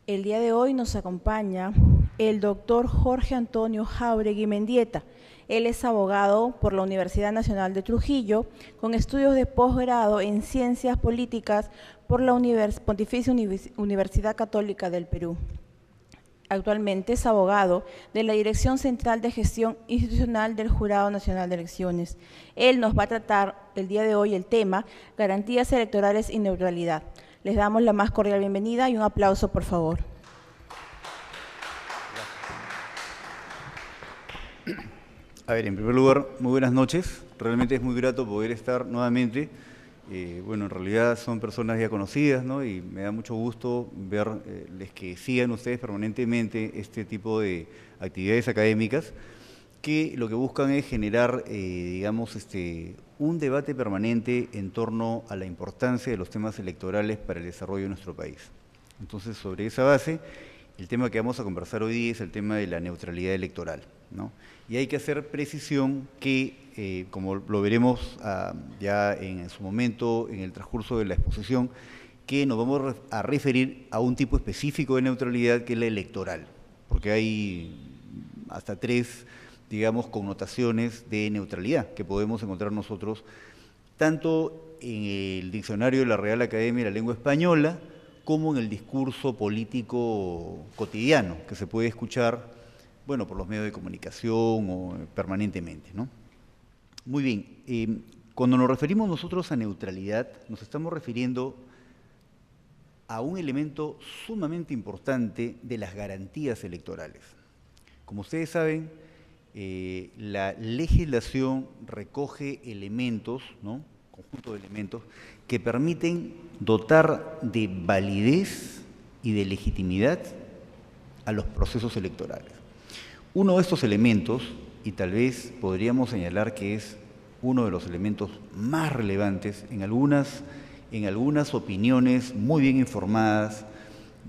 El día de hoy nos acompaña el doctor Jorge Antonio Jáuregui Mendieta. Él es abogado por la Universidad Nacional de Trujillo, con estudios de posgrado en Ciencias Políticas por la Pontificia Universidad Católica del Perú. Actualmente es abogado de la Dirección Central de Gestión Institucional del Jurado Nacional de Elecciones. Él nos va a tratar el día de hoy el tema Garantías Electorales y Neutralidad. Les damos la más cordial bienvenida y un aplauso, por favor. A ver, en primer lugar, muy buenas noches. Realmente es muy grato poder estar nuevamente. Bueno, en realidad son personas ya conocidas, ¿no? Y me da mucho gusto verles que sigan ustedes permanentemente este tipo de actividades académicas que lo que buscan es generar, digamos, un debate permanente en torno a la importancia de los temas electorales para el desarrollo de nuestro país. Entonces, sobre esa base, el tema que vamos a conversar hoy día es el tema de la neutralidad electoral, ¿no? Y hay que hacer precisión que, como lo veremos ya en su momento, en el transcurso de la exposición, que nos vamos a referir a un tipo específico de neutralidad que es la electoral, porque hay hasta tres, digamos, connotaciones de neutralidad que podemos encontrar nosotros tanto en el diccionario de la Real Academia de la Lengua Española como en el discurso político cotidiano que se puede escuchar, bueno, por los medios de comunicación o permanentemente, ¿no? Muy bien, cuando nos referimos nosotros a neutralidad, nos estamos refiriendo a un elemento sumamente importante de las garantías electorales. Como ustedes saben, la legislación recoge elementos, ¿no? Conjunto de elementos que permiten dotar de validez y de legitimidad a los procesos electorales. Uno de estos elementos, y tal vez podríamos señalar que es uno de los elementos más relevantes en algunas opiniones muy bien informadas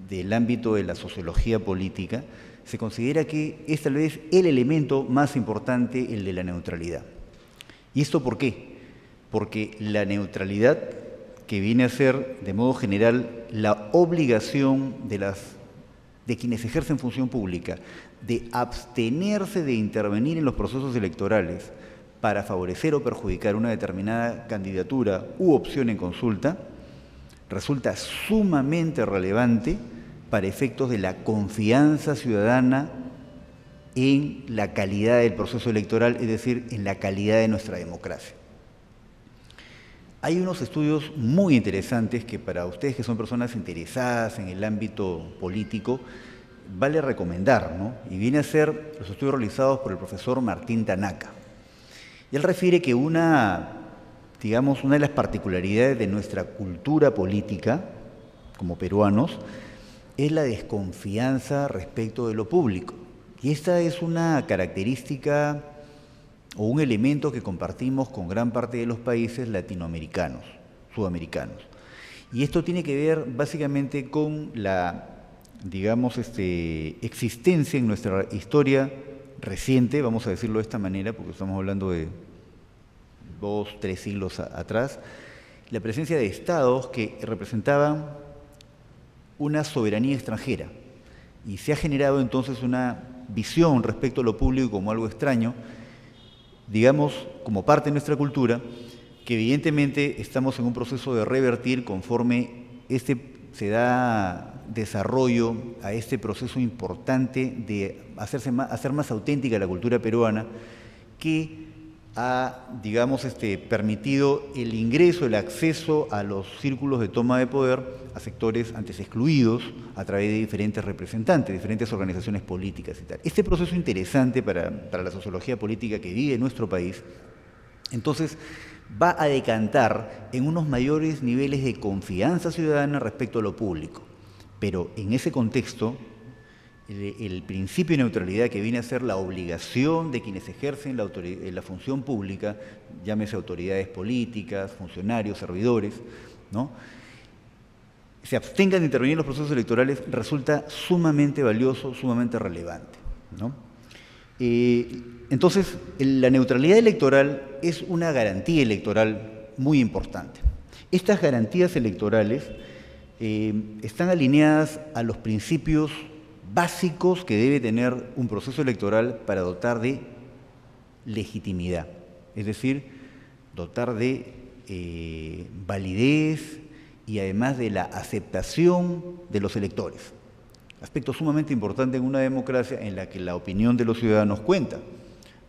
del ámbito de la sociología política, se considera que es tal vez el elemento más importante, el de la neutralidad. ¿Y esto por qué? Porque la neutralidad, que viene a ser de modo general la obligación de quienes ejercen función pública de abstenerse de intervenir en los procesos electorales para favorecer o perjudicar una determinada candidatura u opción en consulta, resulta sumamente relevante para efectos de la confianza ciudadana en la calidad del proceso electoral, es decir, en la calidad de nuestra democracia. Hay unos estudios muy interesantes que para ustedes que son personas interesadas en el ámbito político, vale recomendar, ¿no? Y viene a ser los estudios realizados por el profesor Martín Tanaka. Y él refiere que una de las particularidades de nuestra cultura política, como peruanos, es la desconfianza respecto de lo público. Y esta es una característica o un elemento que compartimos con gran parte de los países latinoamericanos, sudamericanos. Y esto tiene que ver básicamente con la, digamos, existencia en nuestra historia reciente, vamos a decirlo de esta manera, porque estamos hablando de 2, 3 siglos atrás, la presencia de estados que representaban una soberanía extranjera. Y se ha generado entonces una visión respecto a lo público como algo extraño, digamos, como parte de nuestra cultura, que evidentemente estamos en un proceso de revertir conforme se da desarrollo a este proceso importante de hacer más auténtica la cultura peruana, que ha, digamos, permitido el ingreso, el acceso a los círculos de toma de poder a sectores antes excluidos a través de diferentes representantes, diferentes organizaciones políticas y tal. Este proceso interesante para la sociología política que vive nuestro país, entonces, va a decantar en unos mayores niveles de confianza ciudadana respecto a lo público. Pero en ese contexto, el principio de neutralidad, que viene a ser la obligación de quienes ejercen la función pública, llámese autoridades políticas, funcionarios, servidores, ¿no?, se abstengan de intervenir en los procesos electorales, resulta sumamente valioso, sumamente relevante, ¿no? Entonces, la neutralidad electoral es una garantía electoral muy importante. Estas garantías electorales están alineadas a los principios básicos que debe tener un proceso electoral para dotar de legitimidad, es decir, dotar de validez y además de la aceptación de los electores. Aspecto sumamente importante en una democracia en la que la opinión de los ciudadanos cuenta,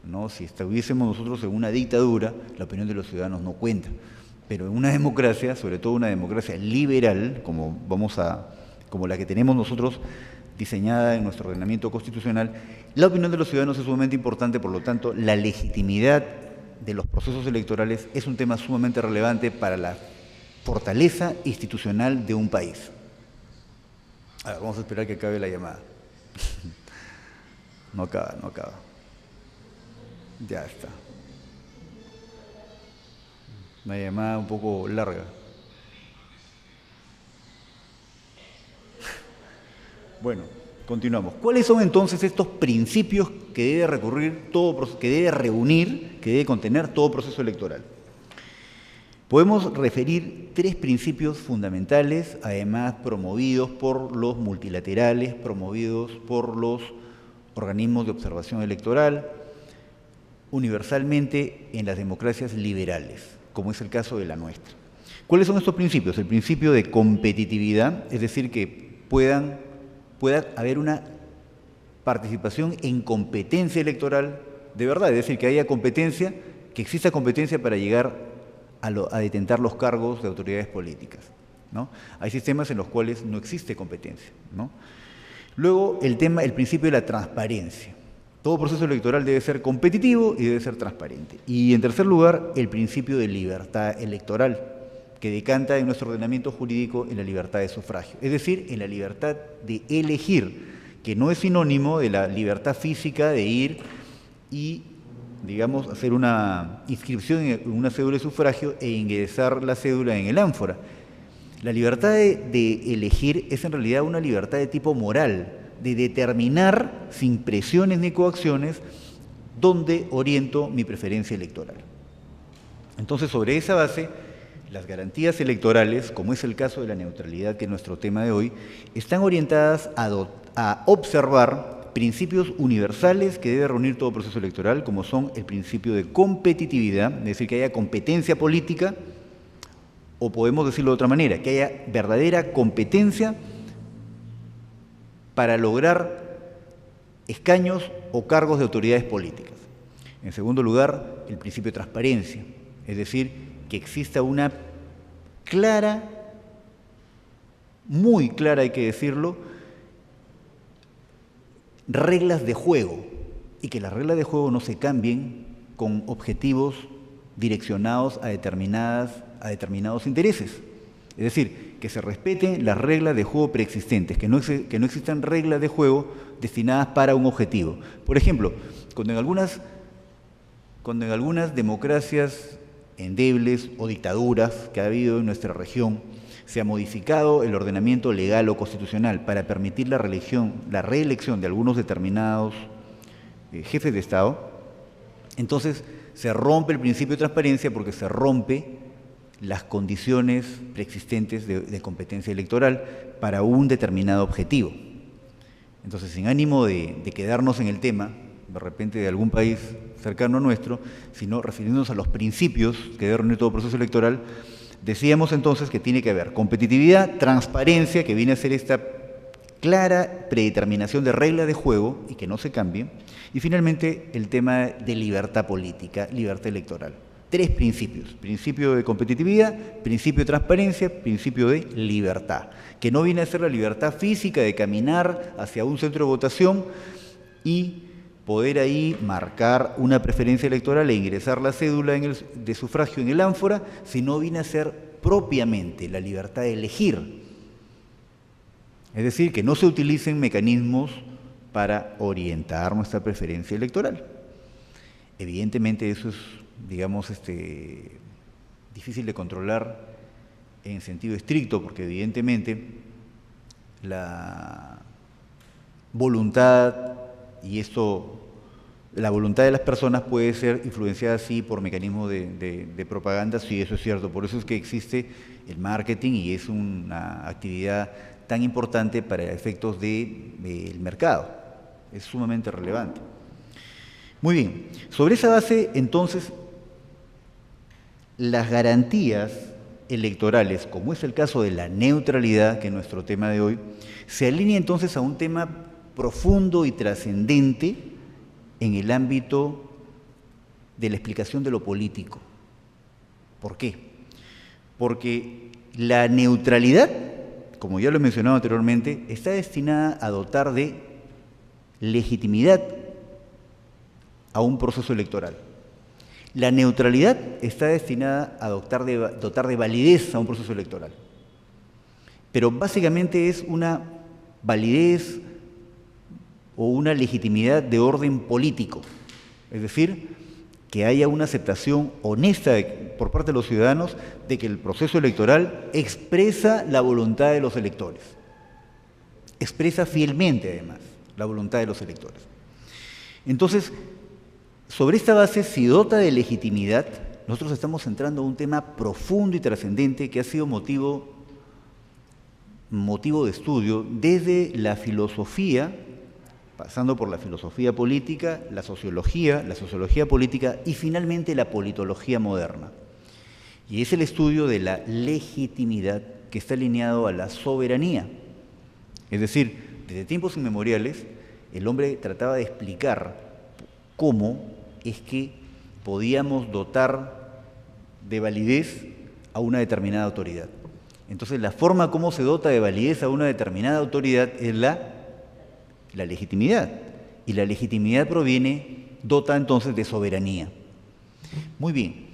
¿no? Si estuviésemos nosotros en una dictadura, la opinión de los ciudadanos no cuenta. Pero en una democracia, sobre todo una democracia liberal, como la que tenemos nosotros diseñada en nuestro ordenamiento constitucional, la opinión de los ciudadanos es sumamente importante, por lo tanto, la legitimidad de los procesos electorales es un tema sumamente relevante para la fortaleza institucional de un país. A ver, vamos a esperar que acabe la llamada. No acaba. Ya está. Una llamada un poco larga. Bueno, continuamos. ¿Cuáles son entonces estos principios que debe reunir, que debe contener todo proceso electoral? Podemos referir 3 principios fundamentales, además promovidos por los multilaterales, promovidos por los organismos de observación electoral, universalmente en las democracias liberales, como es el caso de la nuestra. ¿Cuáles son estos principios? El principio de competitividad, es decir, que pueda haber una participación en competencia electoral de verdad, es decir, que haya competencia, que exista competencia para llegar a detentar los cargos de autoridades políticas, ¿no? Hay sistemas en los cuales no existe competencia, ¿no? Luego, el principio de la transparencia. Todo proceso electoral debe ser competitivo y debe ser transparente. Y en tercer lugar, el principio de libertad electoral, que decanta en nuestro ordenamiento jurídico en la libertad de sufragio, es decir, en la libertad de elegir, que no es sinónimo de la libertad física de ir y, digamos, hacer una inscripción en una cédula de sufragio e ingresar la cédula en el ánfora. La libertad de elegir es en realidad una libertad de tipo moral, de determinar sin presiones ni coacciones dónde oriento mi preferencia electoral. Entonces, sobre esa base, las garantías electorales, como es el caso de la neutralidad, que es nuestro tema de hoy, están orientadas a observar principios universales que debe reunir todo proceso electoral, como son el principio de competitividad, es decir, que haya competencia política, o podemos decirlo de otra manera, que haya verdadera competencia para lograr escaños o cargos de autoridades políticas. En segundo lugar, el principio de transparencia, es decir, que exista una clara, muy clara hay que decirlo, reglas de juego, y que las reglas de juego no se cambien con objetivos direccionados a determinados intereses. Es decir, que se respeten las reglas de juego preexistentes, que no existan reglas de juego destinadas para un objetivo. Por ejemplo, cuando en algunas democracias endebles o dictaduras que ha habido en nuestra región, se ha modificado el ordenamiento legal o constitucional para permitir la reelección de algunos determinados jefes de Estado, entonces se rompe el principio de transparencia porque se rompe las condiciones preexistentes de competencia electoral para un determinado objetivo. Entonces, sin ánimo de quedarnos en el tema, de repente de algún país cercano a nuestro, sino refiriéndonos a los principios que debe reunir todo proceso electoral, decíamos entonces que tiene que haber competitividad, transparencia, que viene a ser esta clara predeterminación de reglas de juego y que no se cambie, y finalmente el tema de libertad política, libertad electoral. 3 principios: principio de competitividad, principio de transparencia, principio de libertad, que no viene a ser la libertad física de caminar hacia un centro de votación y poder ahí marcar una preferencia electoral e ingresar la cédula de sufragio en el ánfora, sino viene a ser propiamente la libertad de elegir. Es decir, que no se utilicen mecanismos para orientar nuestra preferencia electoral. Evidentemente eso es, digamos, difícil de controlar en sentido estricto, porque evidentemente la voluntad, y esto La voluntad de las personas puede ser influenciada, sí, por mecanismos de propaganda, sí, eso es cierto. Por eso es que existe el marketing y es una actividad tan importante para efectos del mercado. Es sumamente relevante. Muy bien. Sobre esa base, entonces, las garantías electorales, como es el caso de la neutralidad, que es nuestro tema de hoy, se alinea entonces a un tema profundo y trascendente en el ámbito de la explicación de lo político. ¿Por qué? Porque la neutralidad, como ya lo he mencionado anteriormente, está destinada a dotar de legitimidad a un proceso electoral. La neutralidad está destinada a dotar de validez a un proceso electoral. Pero básicamente es una validez o una legitimidad de orden político. Es decir, que haya una aceptación honesta por parte de los ciudadanos de que el proceso electoral expresa la voluntad de los electores. Expresa fielmente, además, la voluntad de los electores. Entonces, sobre esta base, si dota de legitimidad, nosotros estamos entrando a un tema profundo y trascendente que ha sido motivo de estudio desde la filosofía, pasando por la filosofía política, la sociología política y finalmente la politología moderna. Y es el estudio de la legitimidad que está alineado a la soberanía. Es decir, desde tiempos inmemoriales, el hombre trataba de explicar cómo es que podíamos dotar de validez a una determinada autoridad. Entonces, la forma como se dota de validez a una determinada autoridad es la legitimidad. Y la legitimidad dota entonces de soberanía. Muy bien.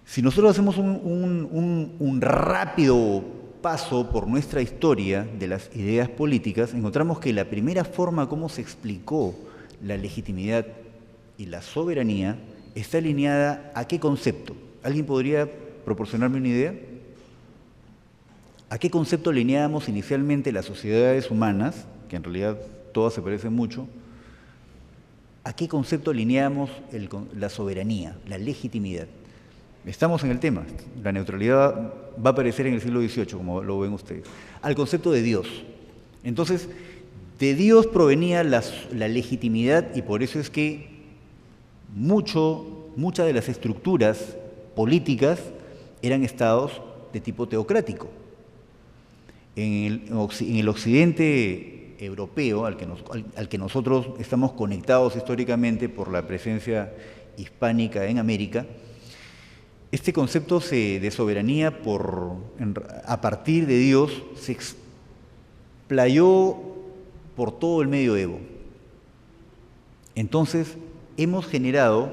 Si nosotros hacemos un rápido paso por nuestra historia de las ideas políticas, encontramos que la primera forma como se explicó la legitimidad y la soberanía está alineada ¿a qué concepto? ¿Alguien podría proporcionarme una idea? ¿A qué concepto alineábamos inicialmente las sociedades humanas, que en realidad todas se parecen mucho? ¿A qué concepto alineábamos la soberanía, la legitimidad? Estamos en el tema. La neutralidad va a aparecer en el siglo XVIII, como lo ven ustedes. Al concepto de Dios. Entonces, de Dios provenía la legitimidad y por eso es que muchas de las estructuras políticas eran estados de tipo teocrático. En el occidente europeo, al que nosotros estamos conectados históricamente por la presencia hispánica en América, este concepto de soberanía a partir de Dios se explayó por todo el medioevo. Entonces, hemos generado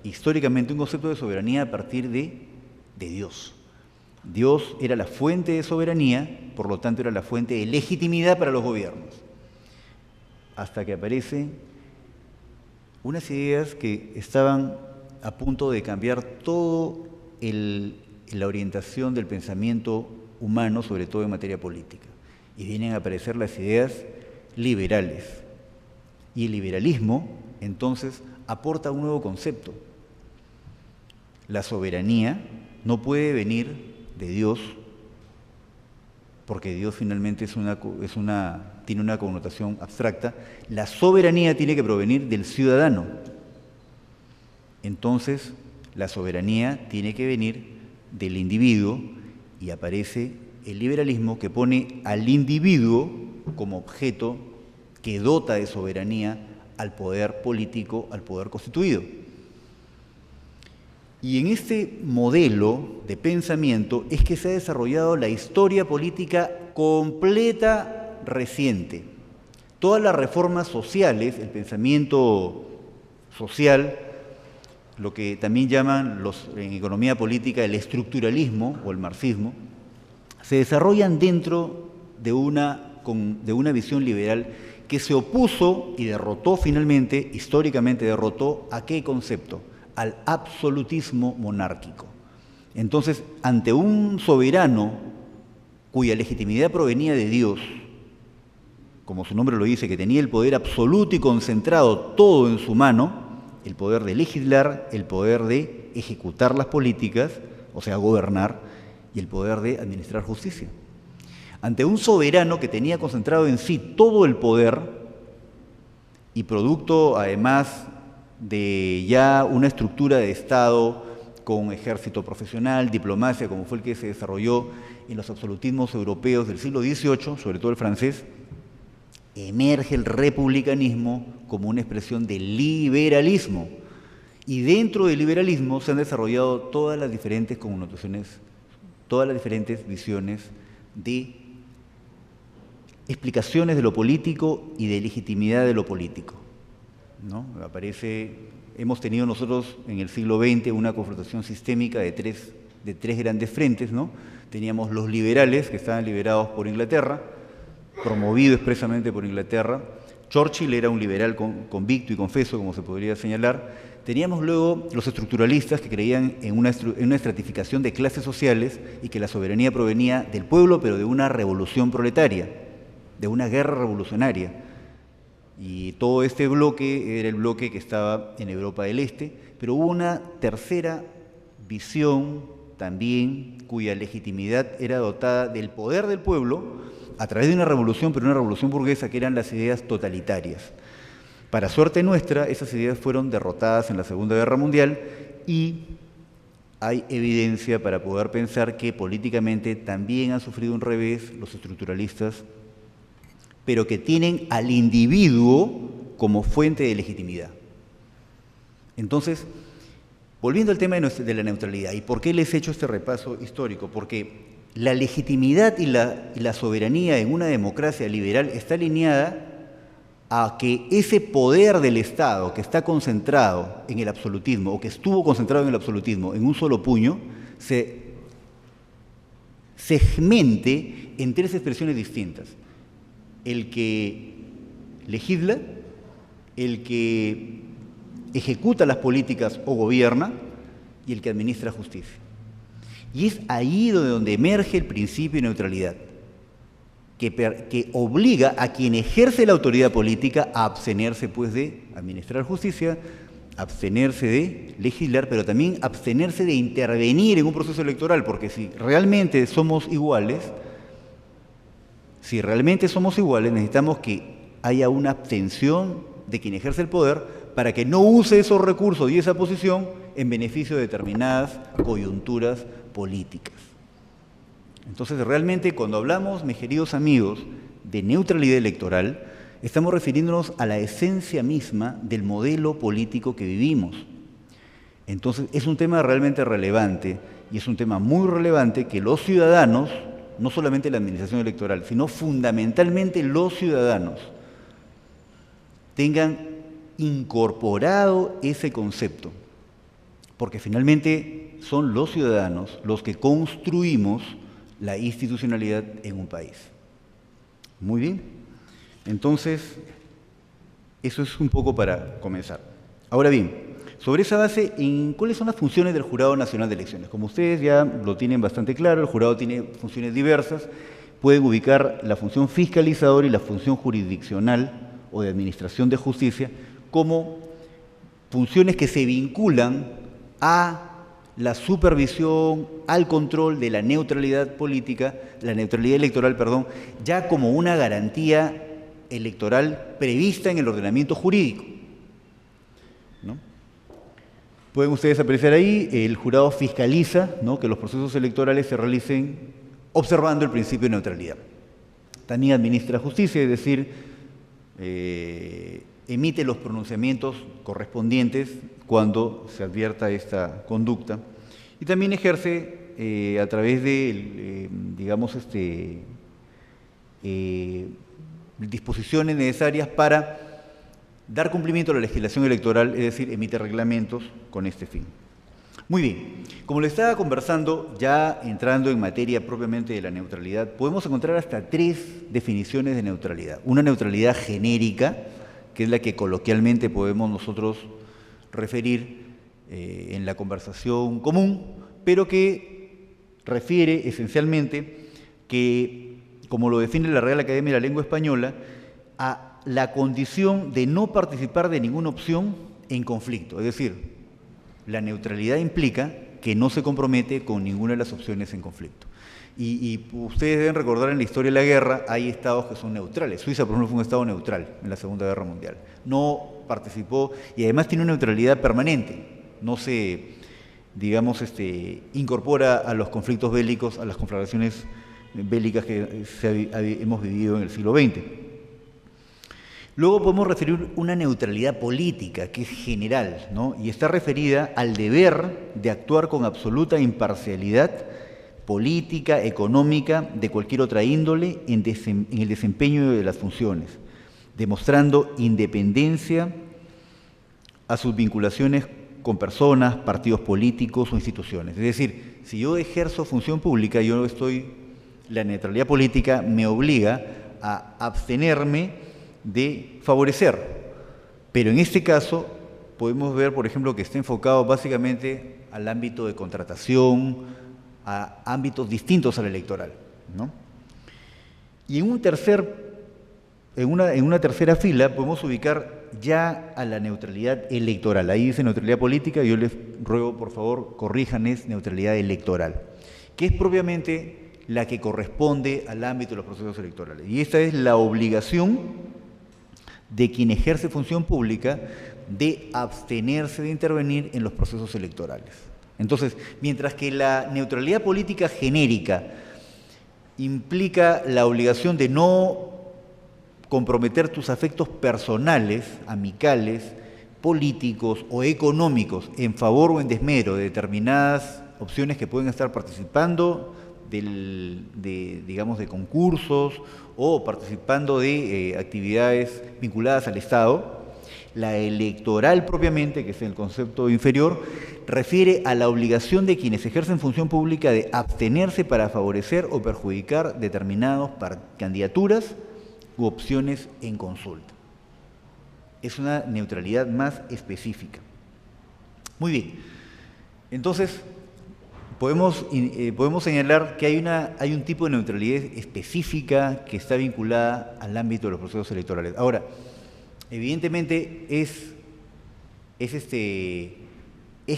históricamente un concepto de soberanía a partir de Dios. Dios era la fuente de soberanía, por lo tanto era la fuente de legitimidad para los gobiernos. Hasta que aparecen unas ideas que estaban a punto de cambiar toda la orientación del pensamiento humano, sobre todo en materia política. Y vienen a aparecer las ideas liberales. Y el liberalismo, entonces, aporta un nuevo concepto. La soberanía no puede venir de Dios, porque Dios finalmente tiene una connotación abstracta. La soberanía tiene que provenir del ciudadano. Entonces, la soberanía tiene que venir del individuo y aparece el liberalismo que pone al individuo como objeto que dota de soberanía al poder político, al poder constituido. Y en este modelo de pensamiento es que se ha desarrollado la historia política completa reciente. Todas las reformas sociales, el pensamiento social, lo que también llaman en economía política el estructuralismo o el marxismo, se desarrollan dentro de una visión liberal que se opuso y derrotó finalmente, históricamente derrotó, ¿a qué concepto? Al absolutismo monárquico. Entonces, ante un soberano cuya legitimidad provenía de Dios, como su nombre lo dice, que tenía el poder absoluto y concentrado todo en su mano, el poder de legislar, el poder de ejecutar las políticas, o sea, gobernar, y el poder de administrar justicia. Ante un soberano que tenía concentrado en sí todo el poder, y producto además de ya una estructura de Estado con ejército profesional, diplomacia, como fue el que se desarrolló en los absolutismos europeos del siglo XVIII, sobre todo el francés, emerge el republicanismo como una expresión del liberalismo. Y dentro del liberalismo se han desarrollado todas las diferentes connotaciones, todas las diferentes visiones de explicaciones de lo político y de legitimidad de lo político, ¿no? Hemos tenido nosotros en el siglo XX una confrontación sistémica de tres grandes frentes, ¿no? Teníamos los liberales, que estaban liderados por Inglaterra, promovido expresamente por Inglaterra. Churchill era un liberal convicto y confeso, como se podría señalar. Teníamos luego los estructuralistas, que creían en una estratificación de clases sociales y que la soberanía provenía del pueblo, pero de una revolución proletaria, de una guerra revolucionaria. Y todo este bloque era el bloque que estaba en Europa del Este, pero hubo una tercera visión también cuya legitimidad era dotada del poder del pueblo a través de una revolución, pero una revolución burguesa, que eran las ideas totalitarias. Para suerte nuestra, esas ideas fueron derrotadas en la Segunda Guerra Mundial y hay evidencia para poder pensar que políticamente también han sufrido un revés los estructuralistas, pero que tienen al individuo como fuente de legitimidad. Entonces, volviendo al tema de la neutralidad, ¿y por qué les he hecho este repaso histórico? Porque la legitimidad y la soberanía en una democracia liberal está alineada a que ese poder del Estado que está concentrado en el absolutismo, o que estuvo concentrado en el absolutismo, en un solo puño, se segmente en tres expresiones distintas: el que legisla, el que ejecuta las políticas o gobierna, y el que administra justicia. Y es ahí donde emerge el principio de neutralidad, que obliga a quien ejerce la autoridad política a abstenerse pues de administrar justicia, abstenerse de legislar, pero también abstenerse de intervenir en un proceso electoral, porque si realmente somos iguales, necesitamos que haya una abstención de quien ejerce el poder para que no use esos recursos y esa posición en beneficio de determinadas coyunturas políticas. Entonces, realmente, cuando hablamos, mis queridos amigos, de neutralidad electoral, estamos refiriéndonos a la esencia misma del modelo político que vivimos. Entonces, es un tema realmente relevante, y es un tema muy relevante que los ciudadanos, no solamente la administración electoral, sino fundamentalmente los ciudadanos, tengan incorporado ese concepto, porque finalmente son los ciudadanos los que construimos la institucionalidad en un país. Muy bien, entonces eso es un poco para comenzar. Ahora bien, sobre esa base, ¿cuáles son las funciones del Jurado Nacional de Elecciones? Como ustedes ya lo tienen bastante claro, el jurado tiene funciones diversas. Pueden ubicar la función fiscalizadora y la función jurisdiccional o de administración de justicia como funciones que se vinculan a la supervisión, al control de la neutralidad política, la neutralidad electoral, perdón, ya como una garantía electoral prevista en el ordenamiento jurídico, ¿no? Pueden ustedes apreciar ahí, el jurado fiscaliza, ¿no?, que los procesos electorales se realicen observando el principio de neutralidad. También administra justicia, es decir, emite los pronunciamientos correspondientes cuando se advierta esta conducta, y también ejerce a través de, disposiciones necesarias para dar cumplimiento a la legislación electoral, es decir, emite reglamentos con este fin. Muy bien, como les estaba conversando, ya entrando en materia propiamente de la neutralidad, podemos encontrar hasta tres definiciones de neutralidad. Una neutralidad genérica, que es la que coloquialmente podemos nosotros referir en la conversación común, pero que refiere esencialmente que, como lo define la Real Academia de la Lengua Española, a la condición de no participar de ninguna opción en conflicto. Es decir, la neutralidad implica que no se compromete con ninguna de las opciones en conflicto. Y ustedes deben recordar, en la historia de la guerra hay estados que son neutrales. Suiza, por ejemplo, fue un estado neutral en la Segunda Guerra Mundial. No participó y además tiene una neutralidad permanente. No se, digamos, incorpora a los conflictos bélicos, a las conflagraciones bélicas que hemos vivido en el siglo XX. Luego podemos referir una neutralidad política, que es general, ¿no? Y está referida al deber de actuar con absoluta imparcialidad política, económica, de cualquier otra índole en el desempeño de las funciones, demostrando independencia a sus vinculaciones con personas, partidos políticos o instituciones. Es decir, si yo ejerzo función pública, la neutralidad política me obliga a abstenerme de favorecer. Pero en este caso podemos ver, por ejemplo, que está enfocado básicamente al ámbito de contratación, a ámbitos distintos al electoral, ¿no? Y en una tercera fila podemos ubicar ya a la neutralidad electoral. Ahí dice neutralidad política, yo les ruego, por favor, corrijan, es neutralidad electoral, que es propiamente la que corresponde al ámbito de los procesos electorales. Y esta es la obligación de quien ejerce función pública de abstenerse de intervenir en los procesos electorales. Entonces, mientras que la neutralidad política genérica implica la obligación de no comprometer tus afectos personales, amicales, políticos o económicos en favor o en desmedro de determinadas opciones que pueden estar participando digamos, de concursos o participando de actividades vinculadas al Estado, la electoral propiamente, que es el concepto inferior, refiere a la obligación de quienes ejercen función pública de abstenerse para favorecer o perjudicar determinadas candidaturas u opciones en consulta. Es una neutralidad más específica. Muy bien. Entonces, podemos señalar que hay un tipo de neutralidad específica que está vinculada al ámbito de los procesos electorales. Ahora, evidentemente es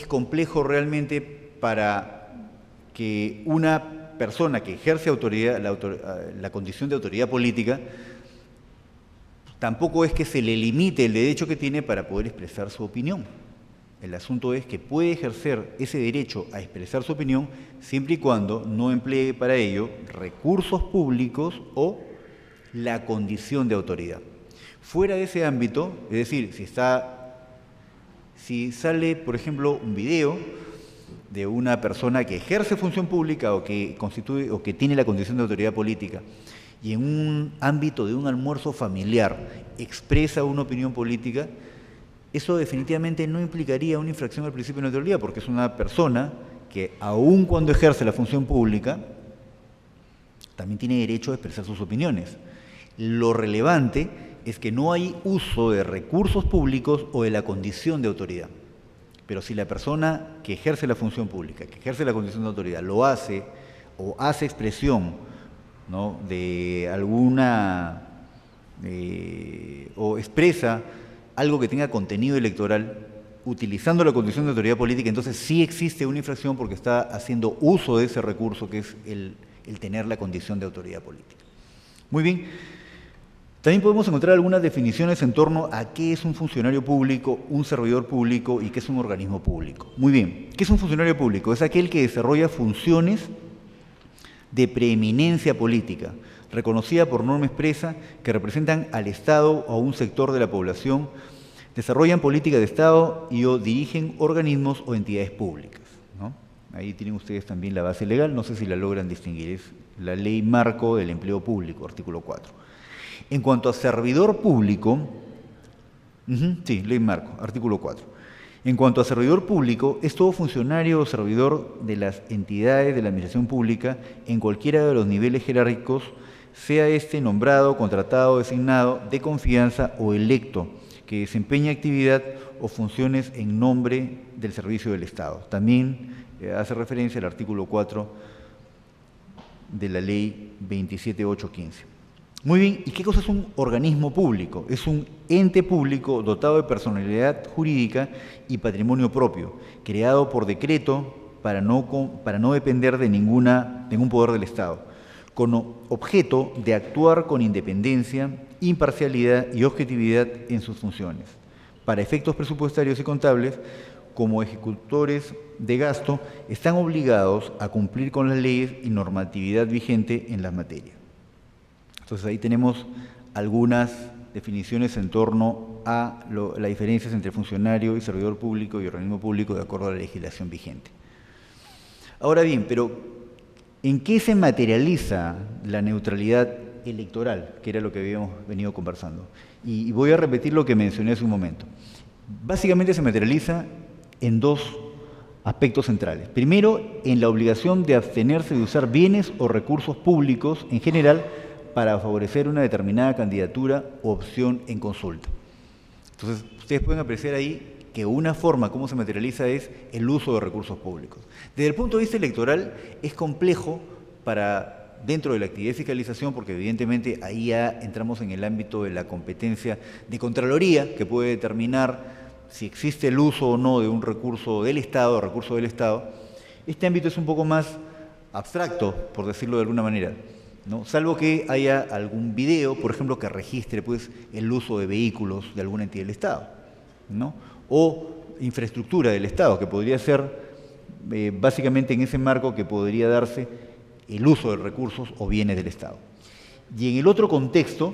complejo realmente para que una persona que ejerce autoridad, la condición de autoridad política, tampoco es que se le limite el derecho que tiene para poder expresar su opinión. El asunto es que puede ejercer ese derecho a expresar su opinión siempre y cuando no emplee para ello recursos públicos o la condición de autoridad. Fuera de ese ámbito, es decir, si sale, por ejemplo, un video de una persona que ejerce función pública o que tiene la condición de autoridad política y en un ámbito de un almuerzo familiar expresa una opinión política, eso definitivamente no implicaría una infracción al principio de neutralidad, porque es una persona que, aun cuando ejerce la función pública, también tiene derecho a expresar sus opiniones. Lo relevante es que no hay uso de recursos públicos o de la condición de autoridad. Pero si la persona que ejerce la función pública, que ejerce la condición de autoridad, lo hace o hace expresión, ¿no?, de alguna o expresa algo que tenga contenido electoral utilizando la condición de autoridad política, entonces sí existe una infracción porque está haciendo uso de ese recurso que es el tener la condición de autoridad política. Muy bien. También podemos encontrar algunas definiciones en torno a qué es un funcionario público, un servidor público y qué es un organismo público. Muy bien. ¿Qué es un funcionario público? Es aquel que desarrolla funciones de preeminencia política, reconocida por norma expresa, que representan al Estado o a un sector de la población, desarrollan política de Estado y o dirigen organismos o entidades públicas, ¿no? Ahí tienen ustedes también la base legal, no sé si la logran distinguir, es la Ley Marco del Empleo Público, artículo 4. En cuanto a servidor público, sí, Ley Marco, artículo 4. En cuanto a servidor público, es todo funcionario o servidor de las entidades de la administración pública en cualquiera de los niveles jerárquicos, sea este nombrado, contratado, designado, de confianza o electo, que desempeña actividad o funciones en nombre del servicio del Estado. También hace referencia al artículo 4 de la Ley 27815. Muy bien, ¿y qué cosa es un organismo público? Es un ente público dotado de personalidad jurídica y patrimonio propio, creado por decreto para no depender de ningún poder del Estado, con objeto de actuar con independencia, imparcialidad y objetividad en sus funciones. Para efectos presupuestarios y contables, como ejecutores de gasto, están obligados a cumplir con las leyes y normatividad vigente en las materias. Entonces ahí tenemos algunas definiciones en torno a las diferencias entre funcionario y servidor público y organismo público de acuerdo a la legislación vigente. Ahora bien, pero ¿en qué se materializa la neutralidad electoral? Que era lo que habíamos venido conversando. Y voy a repetir lo que mencioné hace un momento. Básicamente se materializa en dos aspectos centrales. Primero, en la obligación de abstenerse de usar bienes o recursos públicos en general para favorecer una determinada candidatura o opción en consulta. Entonces, ustedes pueden apreciar ahí que una forma como se materializa es el uso de recursos públicos. Desde el punto de vista electoral es complejo dentro de la actividad de fiscalización, porque evidentemente ahí ya entramos en el ámbito de la competencia de Contraloría, que puede determinar si existe el uso o no de un recurso del Estado, Este ámbito es un poco más abstracto, por decirlo de alguna manera, ¿no? Salvo que haya algún video, por ejemplo, que registre pues, el uso de vehículos de alguna entidad del Estado, ¿no? O infraestructura del Estado, que podría ser básicamente en ese marco que podría darse el uso de recursos o bienes del Estado. Y en el otro contexto,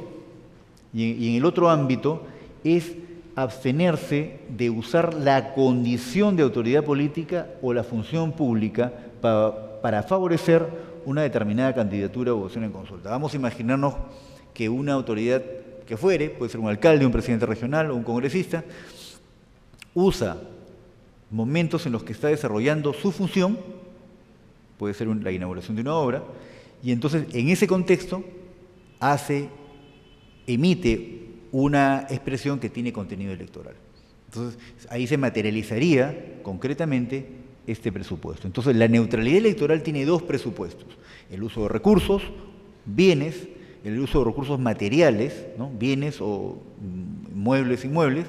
y en el otro ámbito, es abstenerse de usar la condición de autoridad política o la función pública para favorecer una determinada candidatura o opción en consulta. Vamos a imaginarnos que una autoridad que fuere, puede ser un alcalde, un presidente regional o un congresista, usa momentos en los que está desarrollando su función, puede ser la inauguración de una obra, y entonces en ese contexto emite una expresión que tiene contenido electoral. Entonces ahí se materializaría concretamente este presupuesto. Entonces la neutralidad electoral tiene dos presupuestos: el uso de recursos, bienes, el uso de recursos materiales, ¿no? Bienes o muebles, inmuebles,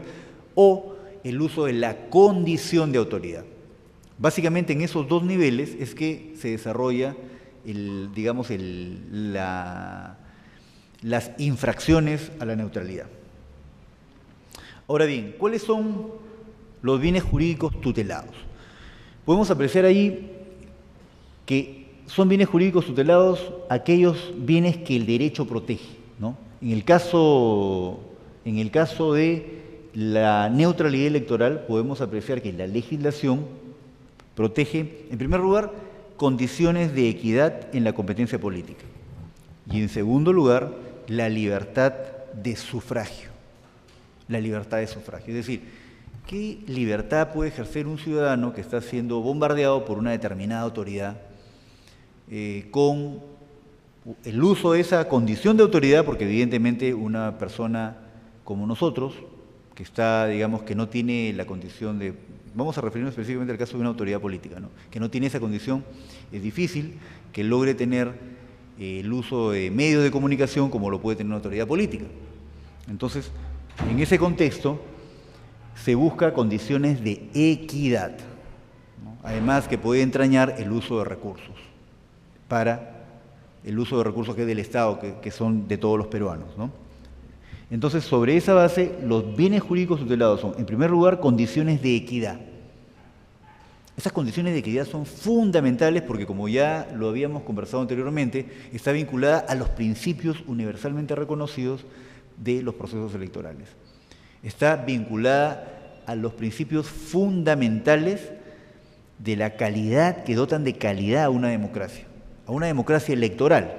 o el uso de la condición de autoridad. Básicamente en esos dos niveles es que se desarrolla las infracciones a la neutralidad. Ahora bien, ¿cuáles son los bienes jurídicos tutelados? Podemos apreciar ahí que son bienes jurídicos tutelados aquellos bienes que el derecho protege, ¿no? En el caso de la neutralidad electoral, podemos apreciar que la legislación protege, en primer lugar, condiciones de equidad en la competencia política. Y en segundo lugar, la libertad de sufragio. La libertad de sufragio. Es decir, ¿qué libertad puede ejercer un ciudadano que está siendo bombardeado por una determinada autoridad con el uso de esa condición de autoridad? Porque evidentemente una persona como nosotros, que está, digamos, que no tiene la condición de, vamos a referirnos específicamente al caso de una autoridad política, ¿no? Que no tiene esa condición, es difícil que logre tener el uso de medios de comunicación como lo puede tener una autoridad política. Entonces, en ese contexto, se busca condiciones de equidad, ¿no? Además que puede entrañar el uso de recursos, que es del Estado, que son de todos los peruanos, ¿no? Entonces, sobre esa base, los bienes jurídicos tutelados son, en primer lugar, condiciones de equidad. Esas condiciones de equidad son fundamentales porque, como ya lo habíamos conversado anteriormente, está vinculada a los principios universalmente reconocidos de los procesos electorales. Está vinculada a los principios fundamentales de la calidad, que dotan de calidad a una democracia electoral,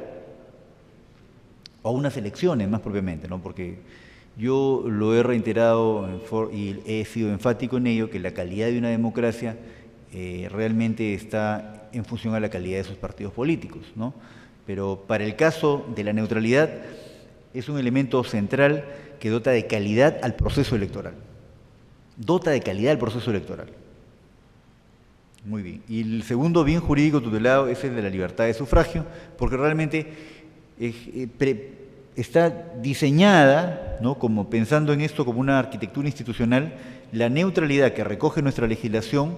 o a unas elecciones más propiamente, ¿no? Porque yo lo he reiterado y he sido enfático en ello, que la calidad de una democracia realmente está en función a la calidad de sus partidos políticos, ¿no? Pero para el caso de la neutralidad es un elemento central que dota de calidad al proceso electoral. Dota de calidad al proceso electoral. Muy bien. Y el segundo bien jurídico tutelado es el de la libertad de sufragio, porque realmente está diseñada, ¿no?, como pensando en esto como una arquitectura institucional, la neutralidad que recoge nuestra legislación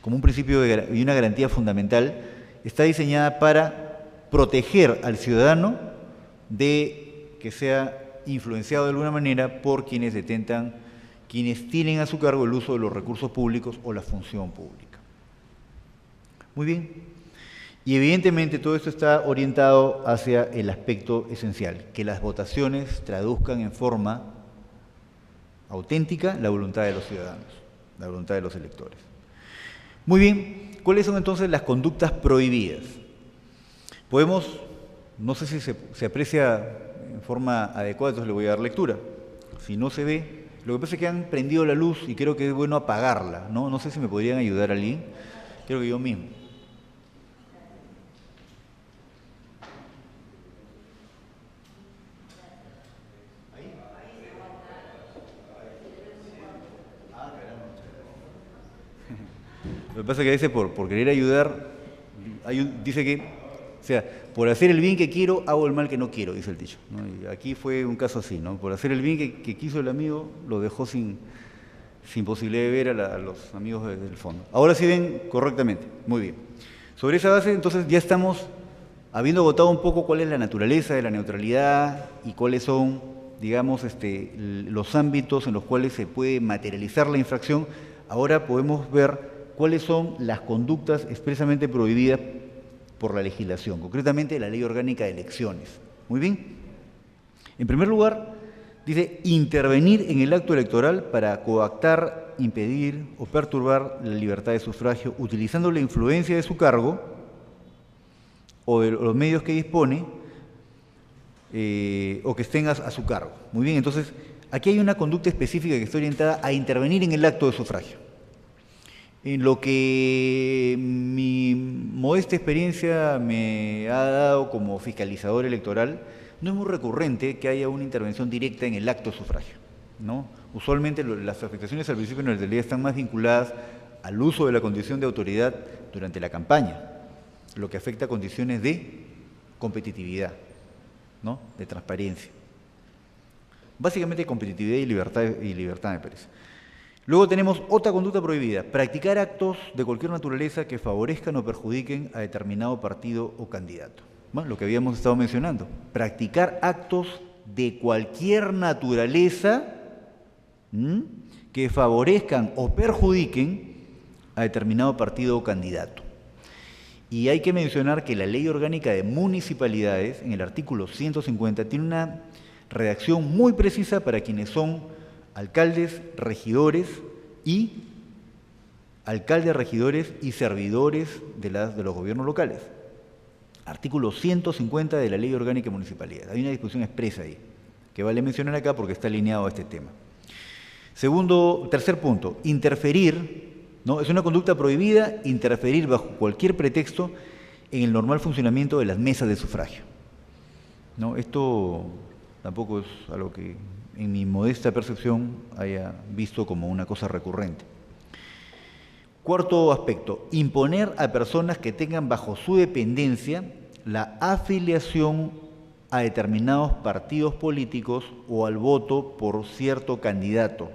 como un principio y una garantía fundamental, está diseñada para proteger al ciudadano de que sea influenciado de alguna manera por quienes quienes tienen a su cargo el uso de los recursos públicos o la función pública. Muy bien. Y evidentemente todo esto está orientado hacia el aspecto esencial, que las votaciones traduzcan en forma auténtica la voluntad de los ciudadanos, la voluntad de los electores. Muy bien, ¿cuáles son entonces las conductas prohibidas? Podemos, no sé si se aprecia en forma adecuada, entonces le voy a dar lectura. Si no se ve, lo que pasa es que han prendido la luz y creo que es bueno apagarla, ¿no? No sé si me podrían ayudar alguien, creo que yo mismo. Lo que pasa es que a veces por querer ayudar, dice que, o sea, por hacer el bien que quiero, hago el mal que no quiero, dice el dicho, ¿no? Y aquí fue un caso así, ¿no? Por hacer el bien que quiso el amigo, lo dejó sin posibilidad de ver a los amigos del fondo. Ahora sí ven correctamente, muy bien. Sobre esa base, entonces, ya estamos, habiendo votado un poco cuál es la naturaleza de la neutralidad y cuáles son, digamos, los ámbitos en los cuales se puede materializar la infracción, ahora podemos ver cuáles son las conductas expresamente prohibidas por la legislación, concretamente la Ley Orgánica de Elecciones. Muy bien. En primer lugar, dice intervenir en el acto electoral para coactar, impedir o perturbar la libertad de sufragio, utilizando la influencia de su cargo o de los medios que dispone o que estén a su cargo. Muy bien, entonces, aquí hay una conducta específica que está orientada a intervenir en el acto de sufragio. En lo que mi modesta experiencia me ha dado como fiscalizador electoral, no es muy recurrente que haya una intervención directa en el acto de sufragio, ¿no? Usualmente las afectaciones al principio de neutralidad están más vinculadas al uso de la condición de autoridad durante la campaña, lo que afecta a condiciones de competitividad, ¿no?, de transparencia. Básicamente competitividad y libertad me parece. Luego tenemos otra conducta prohibida, practicar actos de cualquier naturaleza que favorezcan o perjudiquen a determinado partido o candidato. Bueno, lo que habíamos estado mencionando, practicar actos de cualquier naturaleza que favorezcan o perjudiquen a determinado partido o candidato. Y hay que mencionar que la Ley Orgánica de Municipalidades, en el artículo 150, tiene una redacción muy precisa para quienes son alcaldes, regidores y servidores de los gobiernos locales. Artículo 150 de la Ley Orgánica de Municipalidades. Hay una disposición expresa ahí, que vale mencionar acá porque está alineado a este tema. Tercer punto, interferir, ¿no? Es una conducta prohibida interferir bajo cualquier pretexto en el normal funcionamiento de las mesas de sufragio, ¿no? Esto tampoco es algo que en mi modesta percepción haya visto como una cosa recurrente. Cuarto aspecto, imponer a personas que tengan bajo su dependencia la afiliación a determinados partidos políticos o al voto por cierto candidato,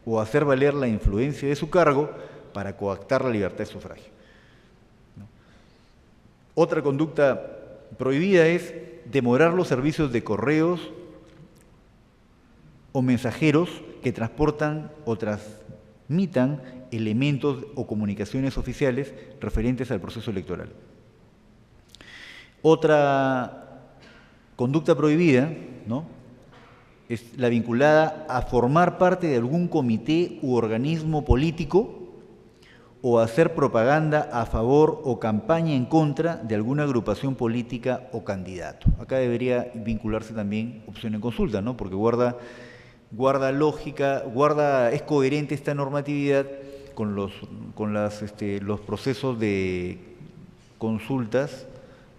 o hacer valer la influencia de su cargo para coactar la libertad de sufragio. Otra conducta prohibida es demorar los servicios de correos o mensajeros que transportan o transmitan elementos o comunicaciones oficiales referentes al proceso electoral. Otra conducta prohibida, ¿no?, es la vinculada a formar parte de algún comité u organismo político o hacer propaganda a favor o campaña en contra de alguna agrupación política o candidato. Acá debería vincularse también opción en consulta, ¿no?, porque guarda lógica, es coherente esta normatividad con los procesos de consultas,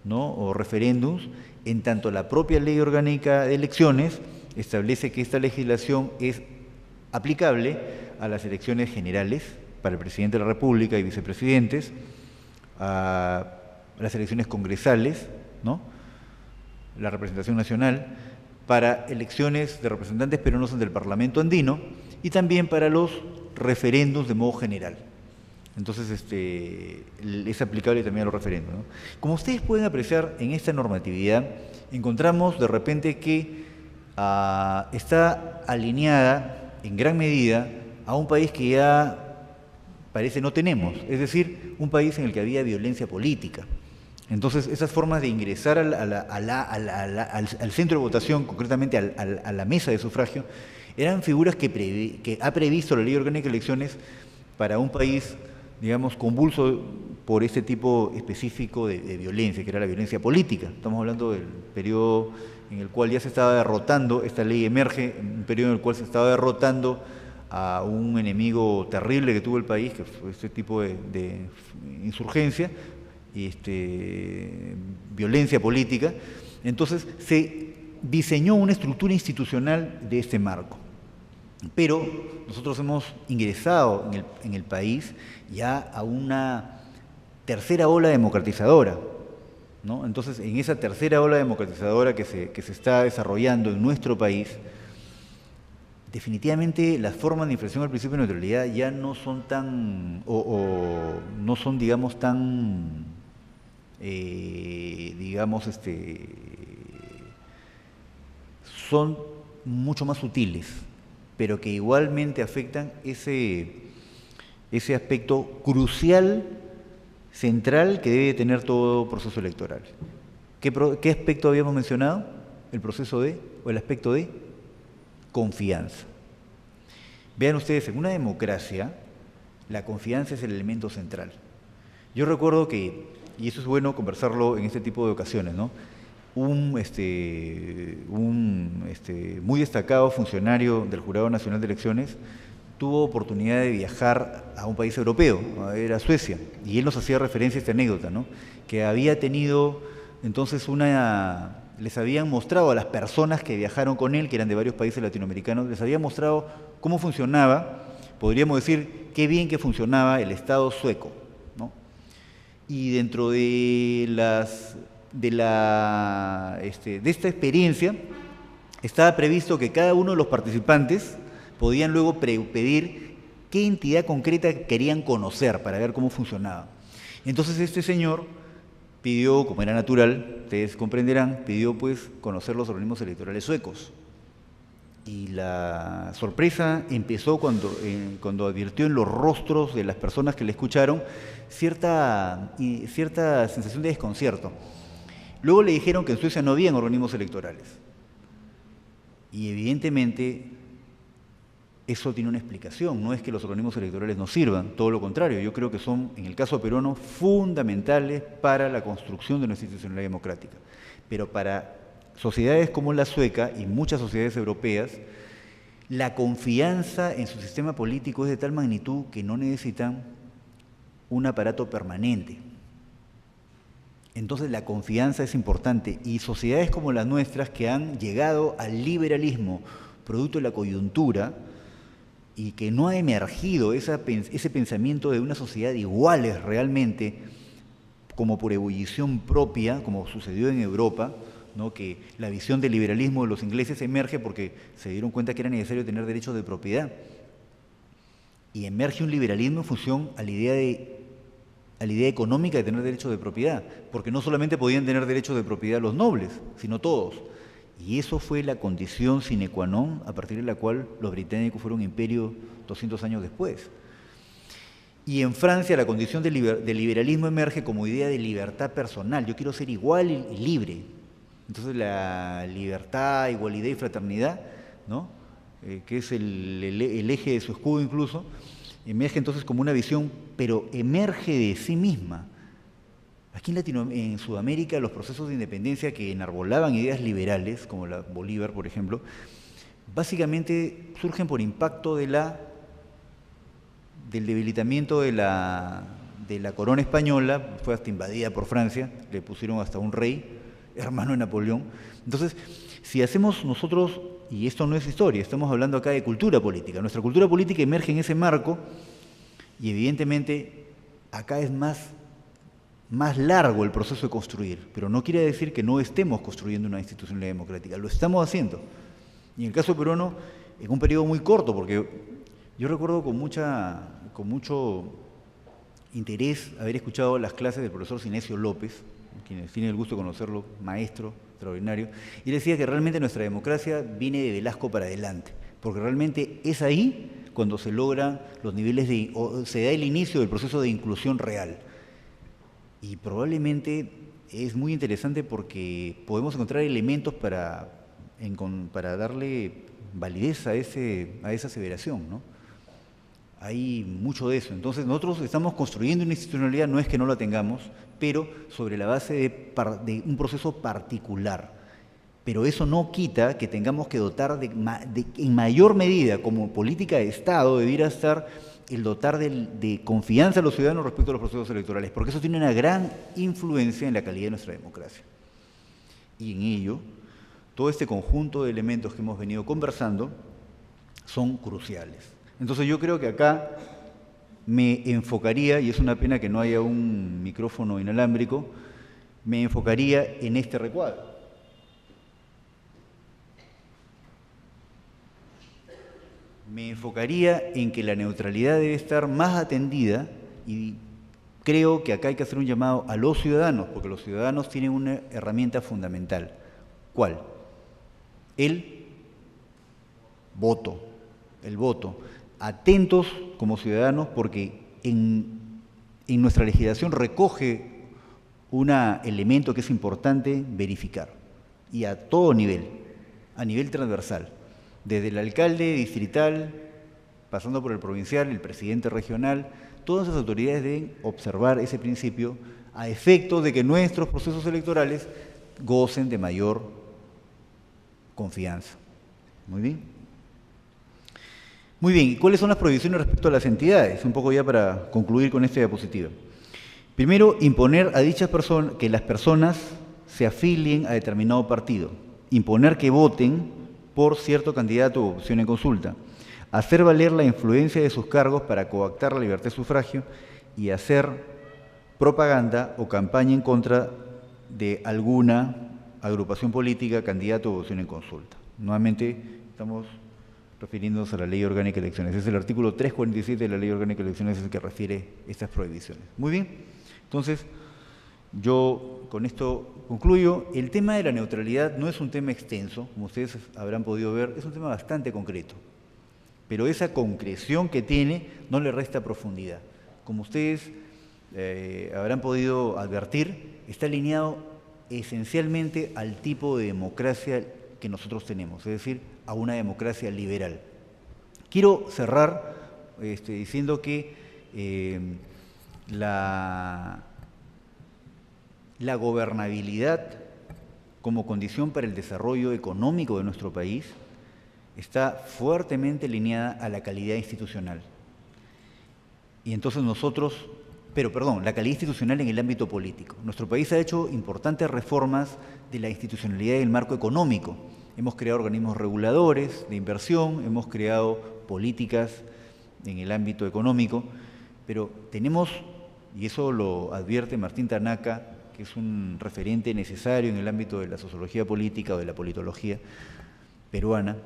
¿no?, o referéndums, en tanto la propia Ley Orgánica de Elecciones establece que esta legislación es aplicable a las elecciones generales para el presidente de la República y vicepresidentes, a las elecciones congresales, ¿no?, la representación nacional, para elecciones de representantes peruanos ante el Parlamento andino y también para los referéndums de modo general. Entonces, es aplicable también a los referéndums, ¿no? Como ustedes pueden apreciar en esta normatividad, encontramos de repente que está alineada en gran medida a un país que ya parece no tenemos, es decir, un país en el que había violencia política. Entonces, esas formas de ingresar al centro de votación, concretamente a la mesa de sufragio, eran figuras que ha previsto la Ley Orgánica de Elecciones para un país, digamos, convulso por este tipo específico de violencia, que era la violencia política. Estamos hablando del periodo en el cual ya se estaba derrotando, esta ley emerge, un periodo en el cual se estaba derrotando a un enemigo terrible que tuvo el país, que fue este tipo de insurgencia y violencia política. Entonces se diseñó una estructura institucional de este marco. Pero nosotros hemos ingresado en el país ya a una tercera ola democratizadora, ¿no? Entonces, en esa tercera ola democratizadora que se está desarrollando en nuestro país, definitivamente las formas de infracción al principio de neutralidad ya no son tan, no son, digamos, tan, son mucho más sutiles, pero que igualmente afectan ese aspecto crucial, central, que debe tener todo proceso electoral. ¿Qué aspecto habíamos mencionado? El aspecto de confianza. Vean ustedes, en una democracia, la confianza es el elemento central. Yo recuerdo que, y eso es bueno conversarlo en este tipo de ocasiones, ¿no? Un muy destacado funcionario del Jurado Nacional de Elecciones tuvo oportunidad de viajar a un país europeo, era Suecia, y él nos hacía referencia a esta anécdota, ¿no? Que había tenido entonces les habían mostrado a las personas que viajaron con él, que eran de varios países latinoamericanos, les había mostrado cómo funcionaba, podríamos decir, qué bien que funcionaba el Estado sueco, ¿no? Y dentro de esta experiencia estaba previsto que cada uno de los participantes podían luego pedir qué entidad concreta querían conocer para ver cómo funcionaba. Entonces este señor pidió, como era natural, ustedes comprenderán, pidió pues conocer los organismos electorales suecos. Y la sorpresa empezó cuando advirtió en los rostros de las personas que le escucharon cierta sensación de desconcierto. Luego le dijeron que en Suecia no habían organismos electorales. Y evidentemente eso tiene una explicación, no es que los organismos electorales no sirvan, todo lo contrario, yo creo que son, en el caso peruano, fundamentales para la construcción de una institucionalidad democrática. Pero para sociedades como la sueca y muchas sociedades europeas, la confianza en su sistema político es de tal magnitud que no necesitan un aparato permanente. Entonces la confianza es importante y sociedades como las nuestras que han llegado al liberalismo producto de la coyuntura y que no ha emergido ese pensamiento de una sociedad de iguales realmente, como por ebullición propia, como sucedió en Europa, ¿no? Que la visión del liberalismo de los ingleses emerge porque se dieron cuenta que era necesario tener derechos de propiedad. Y emerge un liberalismo en función a la idea económica de tener derechos de propiedad, porque no solamente podían tener derechos de propiedad los nobles, sino todos. Y eso fue la condición sine qua non a partir de la cual los británicos fueron imperio 200 años después. Y en Francia la condición del liberalismo emerge como idea de libertad personal. Yo quiero ser igual y libre. Entonces la libertad, igualdad y fraternidad, ¿no? Que es el eje de su escudo incluso, emerge entonces como una visión, pero emerge de sí misma. Aquí en Sudamérica los procesos de independencia que enarbolaban ideas liberales, como la Bolívar, por ejemplo, básicamente surgen por impacto del debilitamiento de la corona española, fue hasta invadida por Francia, le pusieron hasta un rey, hermano de Napoleón. Entonces, si hacemos nosotros, y esto no es historia, estamos hablando acá de cultura política, nuestra cultura política emerge en ese marco y evidentemente acá es más más largo el proceso de construir, pero no quiere decir que no estemos construyendo una institucionalidad democrática, lo estamos haciendo. Y en el caso peruano, en un periodo muy corto, porque yo recuerdo con mucho interés haber escuchado las clases del profesor Sinesio López, quienes tienen el gusto de conocerlo, maestro extraordinario, y decía que realmente nuestra democracia viene de Velasco para adelante, porque realmente es ahí cuando se logran los niveles o se da el inicio del proceso de inclusión real. Y probablemente es muy interesante porque podemos encontrar elementos para darle validez a esa aseveración, ¿no? Hay mucho de eso. Entonces nosotros estamos construyendo una institucionalidad, no es que no la tengamos, pero sobre la base de un proceso particular. Pero eso no quita que tengamos que dotar en mayor medida, como política de Estado, debiera estar el dotar de confianza a los ciudadanos respecto a los procesos electorales, porque eso tiene una gran influencia en la calidad de nuestra democracia. Y en ello, todo este conjunto de elementos que hemos venido conversando son cruciales. Entonces yo creo que acá me enfocaría, y es una pena que no haya un micrófono inalámbrico, me enfocaría en este recuadro. Me enfocaría en que la neutralidad debe estar más atendida y creo que acá hay que hacer un llamado a los ciudadanos, porque los ciudadanos tienen una herramienta fundamental. ¿Cuál? El voto. El voto. Atentos como ciudadanos porque en nuestra legislación recoge un elemento que es importante verificar y a todo nivel, a nivel transversal, desde el alcalde distrital, pasando por el provincial, el presidente regional, todas las autoridades deben observar ese principio a efecto de que nuestros procesos electorales gocen de mayor confianza. Muy bien. Muy bien, ¿y cuáles son las prohibiciones respecto a las entidades? Un poco ya para concluir con esta diapositiva. Primero, imponer a dichas personas, que las personas se afilien a determinado partido. Imponer que voten por cierto candidato o opción en consulta. Hacer valer la influencia de sus cargos para coactar la libertad de sufragio y hacer propaganda o campaña en contra de alguna agrupación política, candidato o opción en consulta. Nuevamente, estamos refiriéndonos a la Ley Orgánica de Elecciones. Es el artículo 347 de la Ley Orgánica de Elecciones el que refiere estas prohibiciones. Muy bien, entonces yo con esto concluyo. El tema de la neutralidad no es un tema extenso, como ustedes habrán podido ver, es un tema bastante concreto. Pero esa concreción que tiene no le resta profundidad. Como ustedes habrán podido advertir, está alineado esencialmente al tipo de democracia que nosotros tenemos, es decir, a una democracia liberal. Quiero cerrar diciendo que la gobernabilidad como condición para el desarrollo económico de nuestro país está fuertemente alineada a la calidad institucional. Y entonces la calidad institucional en el ámbito político. Nuestro país ha hecho importantes reformas de la institucionalidad y el marco económico. Hemos creado organismos reguladores de inversión, hemos creado políticas en el ámbito económico, pero tenemos, y eso lo advierte Martín Tanaka, que es un referente necesario en el ámbito de la sociología política o de la politología peruana,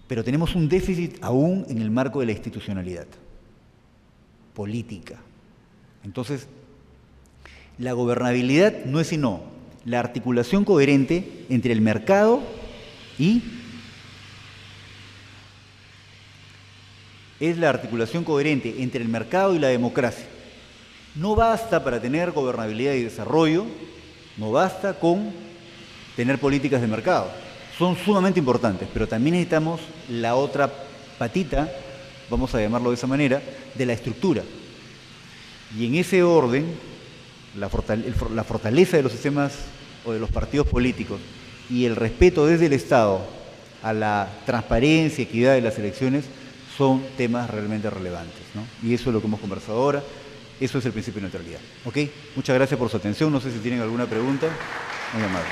pero tenemos un déficit aún en el marco de la institucionalidad política. Entonces, la gobernabilidad no es sino la articulación coherente entre el mercado y la democracia. No basta para tener gobernabilidad y desarrollo, no basta con tener políticas de mercado. Son sumamente importantes, pero también necesitamos la otra patita, vamos a llamarlo de esa manera, de la estructura. Y en ese orden, la fortaleza de los sistemas o de los partidos políticos y el respeto desde el Estado a la transparencia y equidad de las elecciones son temas realmente relevantes, ¿no? Y eso es lo que hemos conversado ahora, eso es el principio de neutralidad. ¿Ok? Muchas gracias por su atención, no sé si tienen alguna pregunta. Muy amable.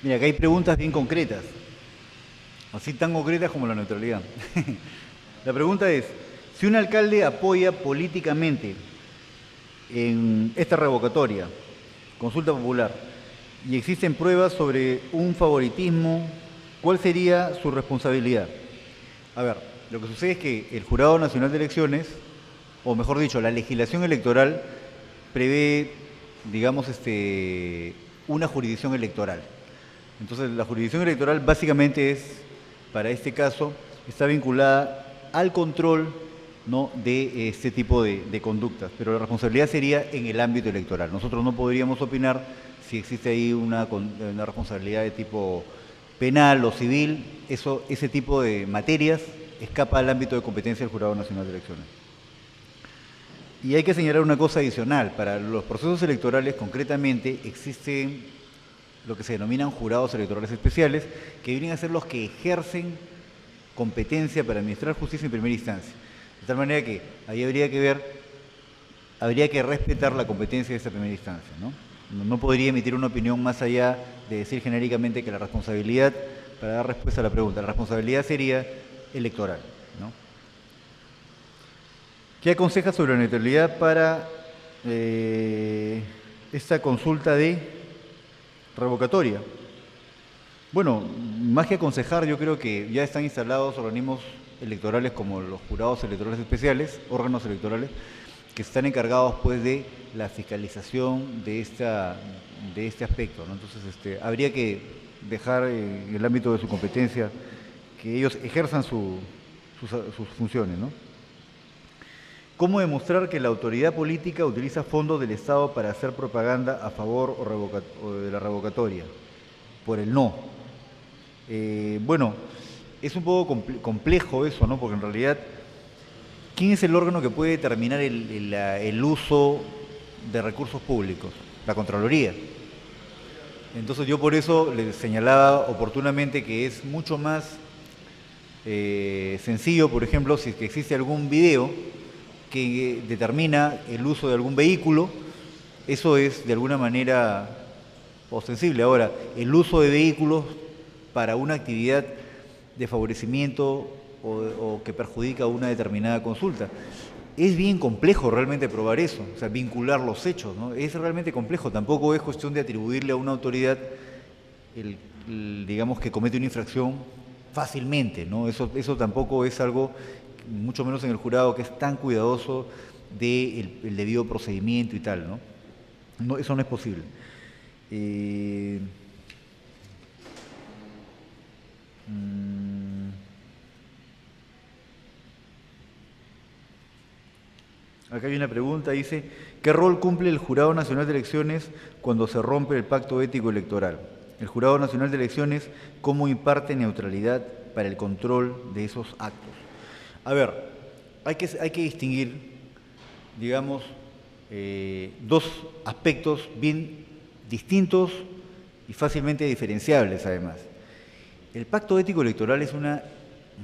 Mira, acá hay preguntas bien concretas, así tan concretas como la neutralidad. La pregunta es, si un alcalde apoya políticamente en esta revocatoria, consulta popular, y existen pruebas sobre un favoritismo, ¿cuál sería su responsabilidad? A ver, lo que sucede es que el Jurado Nacional de Elecciones, o mejor dicho, la legislación electoral prevé, digamos, una jurisdicción electoral. Entonces, la jurisdicción electoral básicamente es, para este caso, está vinculada al control, ¿no?, de este tipo de conductas, pero la responsabilidad sería en el ámbito electoral. Nosotros no podríamos opinar si existe ahí una responsabilidad de tipo penal o civil. Ese tipo de materias escapa al ámbito de competencia del Jurado Nacional de Elecciones. Y hay que señalar una cosa adicional. Para los procesos electorales, concretamente, existen lo que se denominan jurados electorales especiales, que vienen a ser los que ejercen competencia para administrar justicia en primera instancia. De tal manera que ahí habría que respetar la competencia de esa primera instancia, ¿no? No podría emitir una opinión más allá de decir genéricamente que la responsabilidad, para dar respuesta a la pregunta, la responsabilidad sería electoral, ¿no? ¿Qué aconseja sobre la neutralidad para esta consulta de revocatoria? Bueno, más que aconsejar, yo creo que ya están instalados organismos electorales como los jurados electorales especiales, órganos electorales, que están encargados pues de la fiscalización de este aspecto, ¿no? Entonces habría que dejar en el ámbito de su competencia que ellos ejerzan sus funciones, ¿no? ¿Cómo demostrar que la autoridad política utiliza fondos del Estado para hacer propaganda a favor o de la revocatoria? Por el no. Bueno, es un poco complejo eso, ¿no? Porque en realidad, ¿quién es el órgano que puede determinar el uso de recursos públicos? La Contraloría. Entonces yo por eso les señalaba oportunamente que es mucho más sencillo, por ejemplo, si es que existe algún video que determina el uso de algún vehículo, eso es de alguna manera ostensible. Ahora, el uso de vehículos para una actividad de favorecimiento o que perjudica una determinada consulta, es bien complejo realmente probar eso, o sea, vincular los hechos, ¿no? Es realmente complejo, tampoco es cuestión de atribuirle a una autoridad digamos, que comete una infracción fácilmente, ¿no? Eso tampoco es algo, mucho menos en el jurado, que es tan cuidadoso del debido procedimiento y tal, ¿no? Eso no es posible. Acá hay una pregunta, dice, ¿qué rol cumple el Jurado Nacional de Elecciones cuando se rompe el pacto ético electoral? El Jurado Nacional de Elecciones, ¿cómo imparte neutralidad para el control de esos actos? A ver, hay que distinguir, digamos, dos aspectos bien distintos y fácilmente diferenciables, además. El pacto ético electoral es una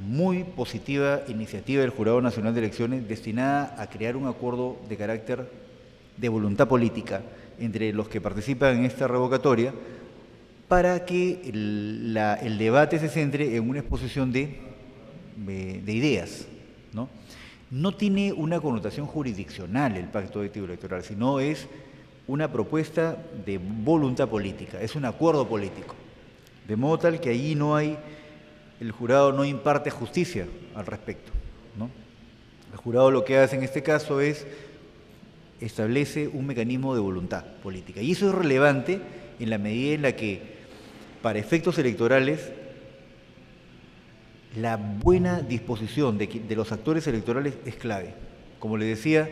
muy positiva iniciativa del Jurado Nacional de Elecciones destinada a crear un acuerdo de carácter de voluntad política entre los que participan en esta revocatoria para que el debate se centre en una exposición de ideas, ¿no? No tiene una connotación jurisdiccional el pacto ético electoral, sino es una propuesta de voluntad política, es un acuerdo político, de modo tal que allí el jurado no imparte justicia al respecto, ¿no? El jurado lo que hace en este caso es establece un mecanismo de voluntad política. Y eso es relevante en la medida en la que, para efectos electorales, la buena disposición de los actores electorales es clave. Como les decía,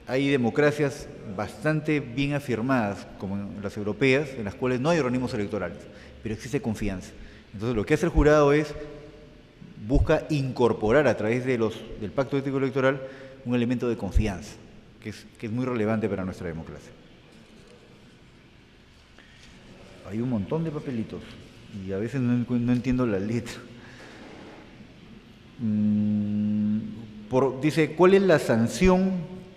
hay democracias bastante bien afirmadas, como las europeas, en las cuales no hay organismos electorales, pero existe confianza. Entonces, lo que hace el jurado busca incorporar a través del pacto ético electoral un elemento de confianza, que es muy relevante para nuestra democracia. Hay un montón de papelitos y a veces no entiendo la letra. Dice, ¿cuál es la sanción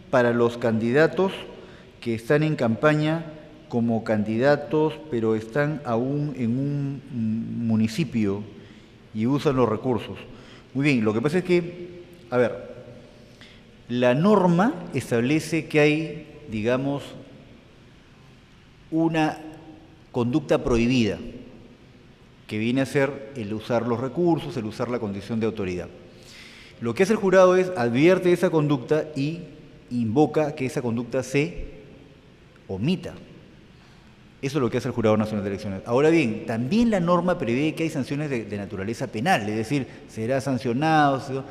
para los candidatos que están en campaña como candidatos, pero están aún en un municipio y usan los recursos. Muy bien, lo que pasa es que, a ver, la norma establece que hay, digamos, una conducta prohibida, que viene a ser el usar los recursos, el usar la condición de autoridad. Lo que hace el jurado es advierte esa conducta y invoca que esa conducta se omita. Eso es lo que hace el Jurado Nacional de Elecciones. Ahora bien, también la norma prevé que hay sanciones de naturaleza penal, es decir, será sancionado.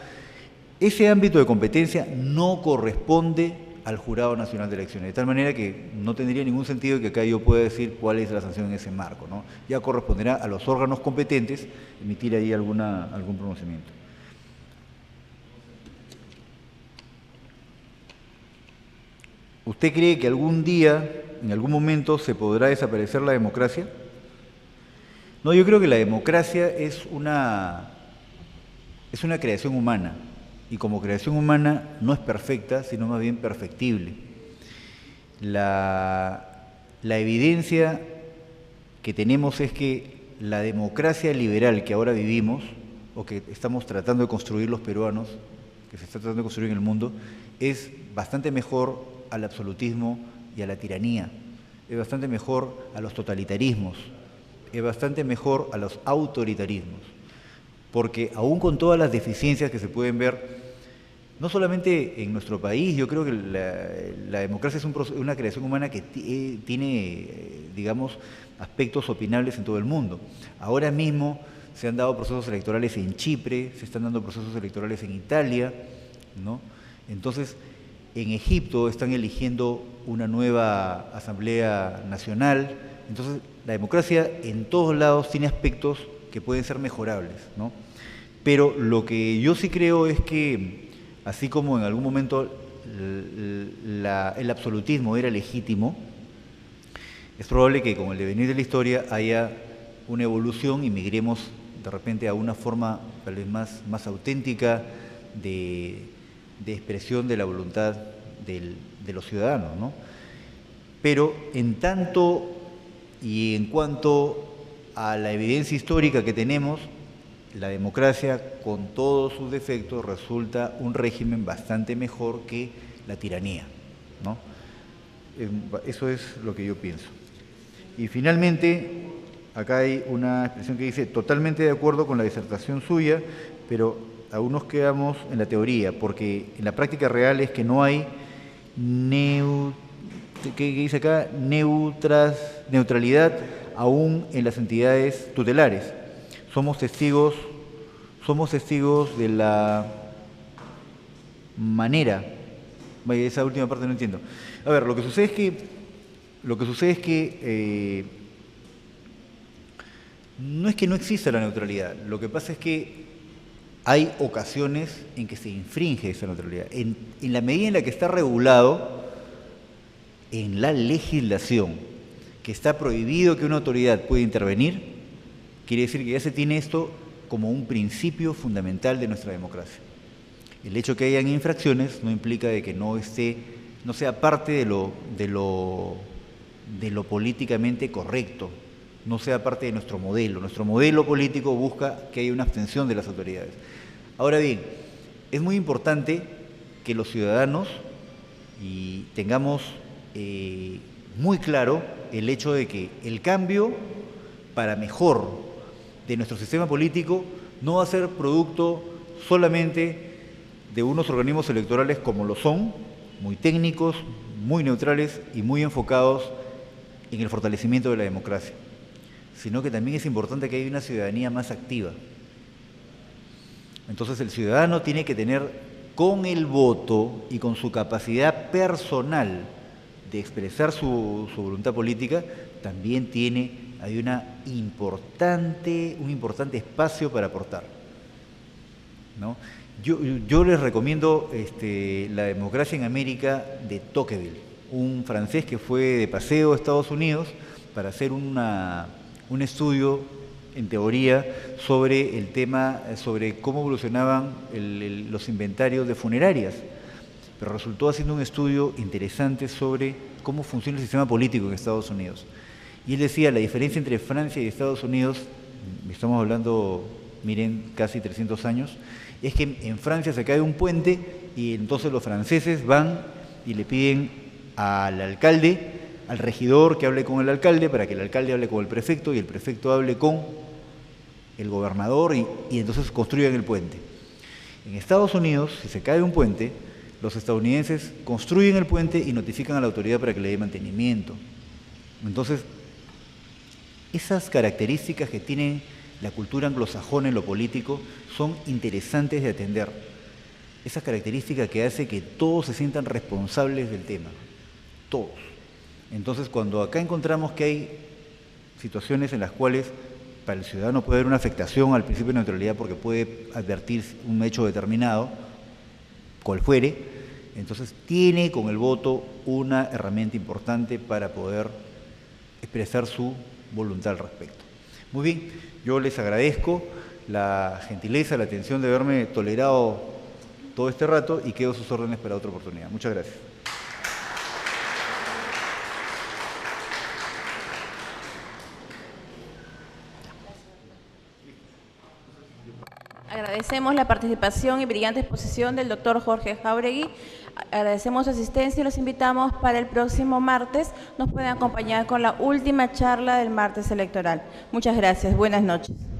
Ese ámbito de competencia no corresponde al Jurado Nacional de Elecciones, de tal manera que no tendría ningún sentido que acá yo pueda decir cuál es la sanción en ese marco, ¿no? Ya corresponderá a los órganos competentes emitir ahí algún pronunciamiento. ¿Usted cree que algún día, en algún momento, se podrá desaparecer la democracia? No, yo creo que la democracia es una creación humana, y como creación humana no es perfecta, sino más bien perfectible. La evidencia que tenemos es que la democracia liberal que ahora vivimos, o que estamos tratando de construir los peruanos, que se está tratando de construir en el mundo, es bastante mejor al absolutismo y a la tiranía, es bastante mejor a los totalitarismos, es bastante mejor a los autoritarismos, porque aún con todas las deficiencias que se pueden ver, no solamente en nuestro país, yo creo que la democracia es una creación humana que tiene, digamos, aspectos opinables en todo el mundo. Ahora mismo se han dado procesos electorales en Chipre, se están dando procesos electorales en Italia, ¿no? Entonces, en Egipto están eligiendo una nueva Asamblea Nacional. Entonces, la democracia en todos lados tiene aspectos que pueden ser mejorables, ¿no? Pero lo que yo sí creo es que, así como en algún momento el absolutismo era legítimo, es probable que con el devenir de la historia haya una evolución y migremos de repente a una forma tal vez más auténtica de expresión de la voluntad de los ciudadanos, ¿no? Pero en tanto y en cuanto a la evidencia histórica que tenemos, la democracia, con todos sus defectos, resulta un régimen bastante mejor que la tiranía, ¿no? Eso es lo que yo pienso. Y finalmente, acá hay una expresión que dice, totalmente de acuerdo con la disertación suya, pero aún nos quedamos en la teoría, porque en la práctica real es que no hay ¿qué dice acá? Neutralidad aún en las entidades tutelares. Somos testigos de la manera. Vaya, esa última parte no entiendo. A ver, lo que sucede es que no es que no exista la neutralidad, lo que pasa es que hay ocasiones en que se infringe esa neutralidad. En la medida en la que está regulado en la legislación, que está prohibido que una autoridad pueda intervenir, quiere decir que ya se tiene esto como un principio fundamental de nuestra democracia. El hecho que hayan infracciones no implica de que no sea parte de lo políticamente correcto, no sea parte de nuestro modelo. Nuestro modelo político busca que haya una abstención de las autoridades. Ahora bien, es muy importante que los ciudadanos tengamos muy claro el hecho de que el cambio para mejor de nuestro sistema político no va a ser producto solamente de unos organismos electorales como lo son, muy técnicos, muy neutrales y muy enfocados en el fortalecimiento de la democracia, sino que también es importante que haya una ciudadanía más activa. Entonces el ciudadano tiene que tener, con el voto y con su capacidad personal de expresar su voluntad política, también hay un importante espacio para aportar, ¿no? Yo les recomiendo La democracia en América de Tocqueville, un francés que fue de paseo a Estados Unidos para hacer un estudio en teoría sobre el tema, sobre cómo evolucionaban los inventarios de funerarias. pero resultó haciendo un estudio interesante sobre cómo funciona el sistema político en Estados Unidos. Y él decía, la diferencia entre Francia y Estados Unidos, estamos hablando, miren, casi 300 años, es que en Francia se cae un puente y entonces los franceses van y le piden al alcalde, al regidor que hable con el alcalde, para que el alcalde hable con el prefecto y el prefecto hable con el gobernador y entonces construyen el puente. En Estados Unidos, si se cae un puente, los estadounidenses construyen el puente y notifican a la autoridad para que le dé mantenimiento. Entonces, esas características que tiene la cultura anglosajona en lo político son interesantes de atender. Esas características que hace que todos se sientan responsables del tema, todos. Entonces, cuando acá encontramos que hay situaciones en las cuales para el ciudadano puede haber una afectación al principio de neutralidad porque puede advertir un hecho determinado, cual fuere, entonces tiene con el voto una herramienta importante para poder expresar su voluntad al respecto. Muy bien, yo les agradezco la gentileza, la atención de haberme tolerado todo este rato y quedo a sus órdenes para otra oportunidad. Muchas gracias. Agradecemos la participación y brillante exposición del doctor Jorge Jáuregui. Agradecemos su asistencia y los invitamos para el próximo martes. Nos pueden acompañar con la última charla del martes electoral. Muchas gracias. Buenas noches.